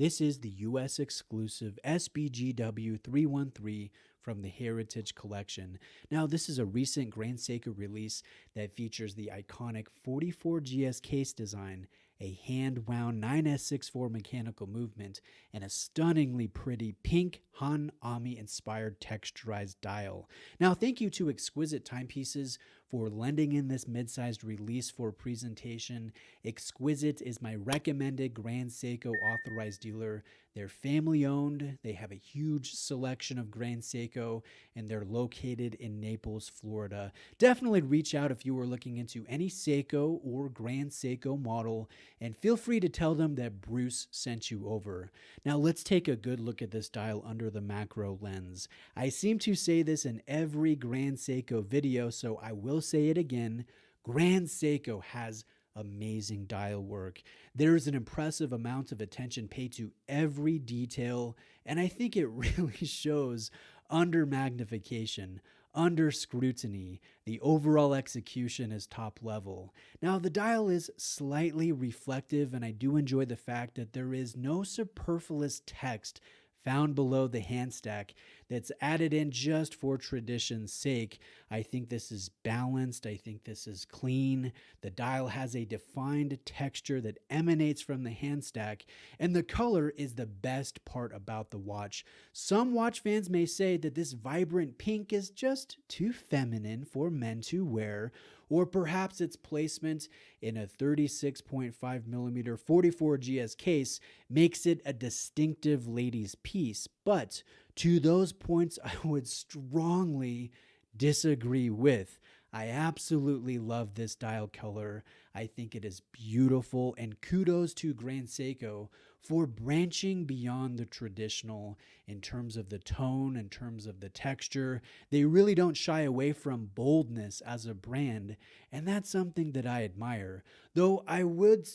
This is the US exclusive SBGW313 from the Heritage Collection. Now, this is a recent Grand Seiko release that features the iconic 44GS case design, a hand-wound 9S64 mechanical movement, and a stunningly pretty pink Han Ami inspired texturized dial. Now, thank you to Exquisite Timepieces for lending in this mid-sized release for presentation. Exquisite is my recommended Grand Seiko authorized dealer. They're family owned, they have a huge selection of Grand Seiko, and they're located in Naples, Florida. Definitely reach out if you are looking into any Seiko or Grand Seiko model, and feel free to tell them that Bruce sent you over. Now let's take a good look at this dial under the macro lens. I seem to say this in every Grand Seiko video, so I will say it again. Grand Seiko has amazing dial work. There is an impressive amount of attention paid to every detail, and I think it really shows under magnification, under scrutiny. The overall execution is top level. Now, the dial is slightly reflective, and I do enjoy the fact that there is no superfluous text found below the hand stack that's added in just for tradition's sake. I think this is balanced. I think this is clean. The dial has a defined texture that emanates from the hand stack, and the color is the best part about the watch. Some watch fans may say that this vibrant pink is just too feminine for men to wear, or perhaps its placement in a 36.5mm 44GS case makes it a distinctive ladies' piece. But to those points, I would strongly disagree with. I absolutely love this dial color. I think it is beautiful, and kudos to Grand Seiko for branching beyond the traditional in terms of the tone, in terms of the texture. They really don't shy away from boldness as a brand, and that's something that I admire. Though I would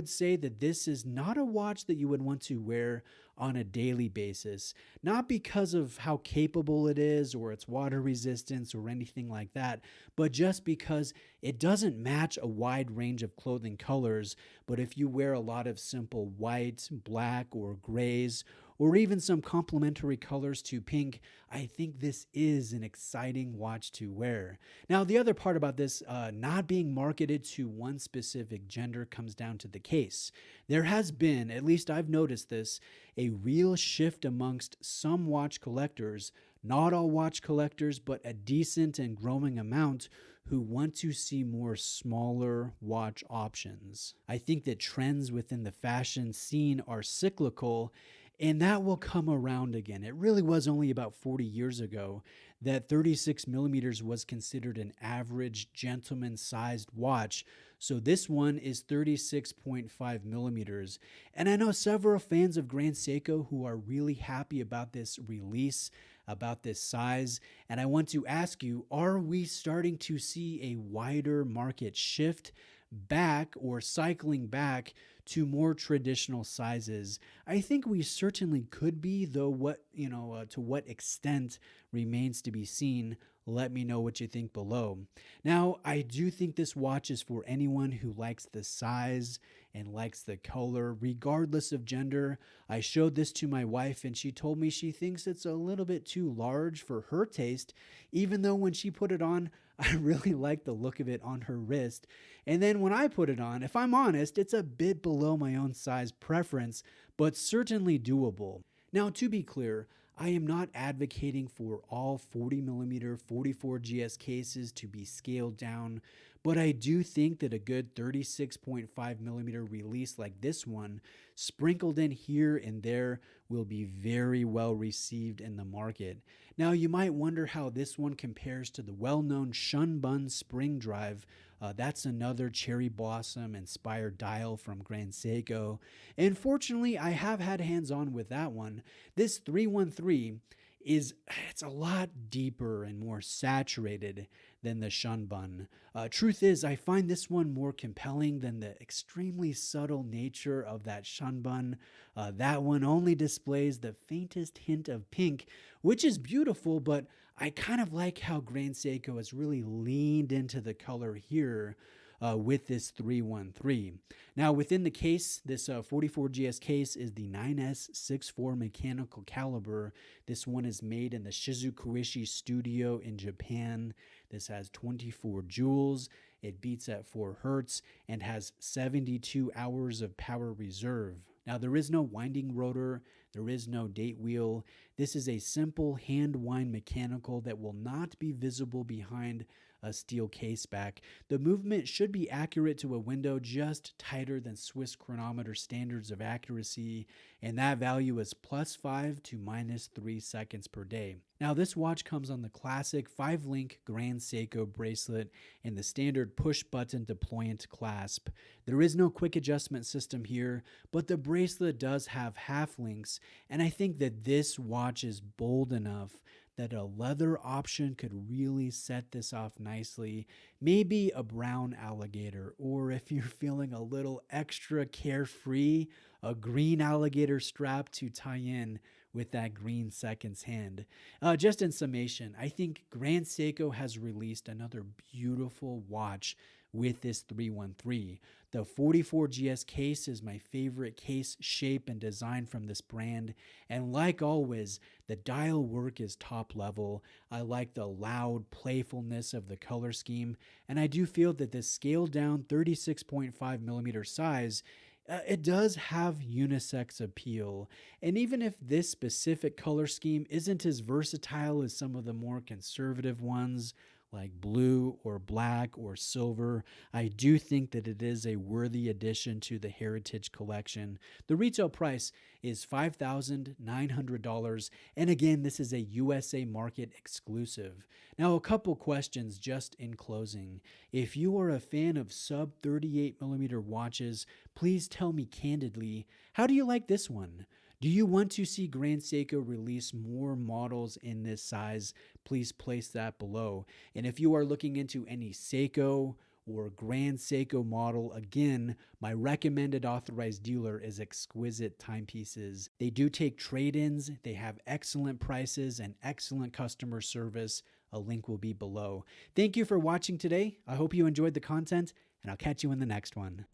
say that this is not a watch that you would want to wear on a daily basis, not because of how capable it is or its water resistance or anything like that, but just because it doesn't match a wide range of clothing colors. But if you wear a lot of simple white, black, or grays, or even some complementary colors to pink, I think this is an exciting watch to wear. Now, the other part about this not being marketed to one specific gender comes down to the case. There has been, at least I've noticed this, a real shift amongst some watch collectors, not all watch collectors, but a decent and growing amount, who want to see more smaller watch options. I think that trends within the fashion scene are cyclical, and that will come around again. It really was only about 40 years ago that 36mm was considered an average gentleman-sized watch. So this one is 36.5mm. And I know several fans of Grand Seiko who are really happy about this release, about this size. And I want to ask you, are we starting to see a wider market shift back or cycling back to more traditional sizes? I think we certainly could be, though to what extent remains to be seen. Let me know what you think below. Now, I do think this watch is for anyone who likes the size and likes the color, regardless of gender. I showed this to my wife, and she told me she thinks it's a little bit too large for her taste, even though when she put it on, I really like the look of it on her wrist. And then when I put it on, if I'm honest, it's a bit below my own size preference, but certainly doable. Now, to be clear, I am not advocating for all 40mm 44GS cases to be scaled down, but I do think that a good 36.5mm release like this one, sprinkled in here and there, will be very well received in the market. Now, you might wonder how this one compares to the well-known Shunbun Spring Drive. That's another cherry blossom inspired dial from Grand Seiko. And fortunately, I have had hands-on with that one. This 313 it's a lot deeper and more saturated than the Shunbun. Truth is, I find this one more compelling than the extremely subtle nature of that Shunbun. That one only displays the faintest hint of pink, which is beautiful, but I kind of like how Grand Seiko has really leaned into the color here. with this 313. Now, within the case, this 44GS case is the 9S64 mechanical caliber. This one is made in the Shizukuishi studio in Japan. This has 24 joules. It beats at 4 hertz and has 72 hours of power reserve. Now, there is no winding rotor. There is no date wheel. This is a simple hand wind mechanical that will not be visible behind a steel case back. The movement should be accurate to a window, just tighter than Swiss chronometer standards of accuracy, and that value is +5 to -3 seconds per day. Now, this watch comes on the classic 5-link Grand Seiko bracelet and the standard push-button deployant clasp. There is no quick adjustment system here, but the bracelet does have half links, and I think that this watch is bold enough that a leather option could really set this off nicely. Maybe a brown alligator, or if you're feeling a little extra carefree, a green alligator strap to tie in with that green seconds hand. Just in summation, I think Grand Seiko has released another beautiful watch with this 313. The 44GS case is my favorite case shape and design from this brand, and like always, the dial work is top level. I like the loud playfulness of the color scheme, and I do feel that this scaled down 36.5mm size it does have unisex appeal, and even if this specific color scheme isn't as versatile as some of the more conservative ones, like blue or black or silver, I do think that it is a worthy addition to the Heritage Collection. The retail price is $5,900, and again, this is a USA market exclusive. Now, a couple questions just in closing. If you are a fan of sub 38mm watches, please tell me candidly, how do you like this one? Do you want to see Grand Seiko release more models in this size? Please place that below. And if you are looking into any Seiko or Grand Seiko model, again, my recommended authorized dealer is Exquisite Timepieces. They do take trade-ins, they have excellent prices and excellent customer service. A link will be below. Thank you for watching today. I hope you enjoyed the content, and I'll catch you in the next one.